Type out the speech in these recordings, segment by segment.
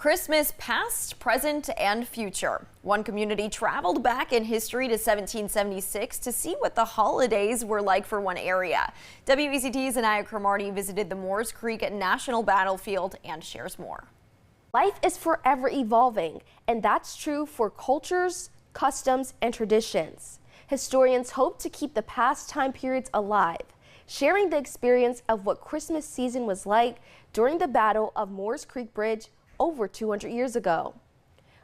Christmas past, present, and future. One community traveled back in history to 1776 to see what the holidays were like for one area. WECT's Anaya Cromartie visited the Moores Creek National Battlefield and shares more. Life is forever evolving, and that's true for cultures, customs, and traditions. Historians hope to keep the past time periods alive, sharing the experience of what Christmas season was like during the Battle of Moores Creek Bridge over 200 years ago.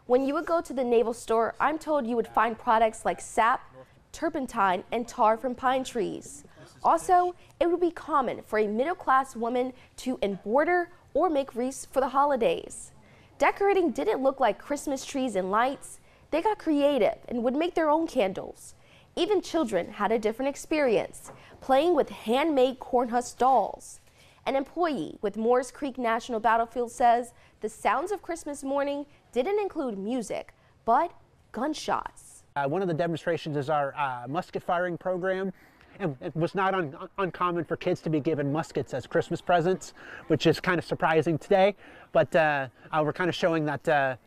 When you would go to the naval store, I'm told you would find products like sap, turpentine, and tar from pine trees. Also, it would be common for a middle-class woman to embroider or make wreaths for the holidays. Decorating didn't look like Christmas trees and lights. They got creative and would make their own candles. Even children had a different experience, playing with handmade cornhusk dolls. An employee with Moores Creek National Battlefield says the sounds of Christmas morning didn't include music, but gunshots. One of the demonstrations is our musket firing program. And it was not uncommon for kids to be given muskets as Christmas presents, which is kind of surprising today. But we're kind of showing that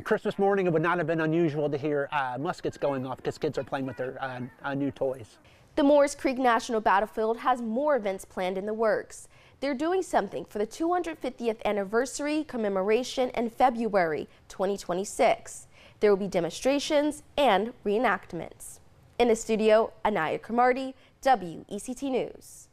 Christmas morning it would not have been unusual to hear muskets going off because kids are playing with their new toys. The Moores Creek National Battlefield has more events planned in the works. They're doing something for the 250th anniversary commemoration in February 2026. There will be demonstrations and reenactments. In the studio, Anaya Cromartie, WECT News.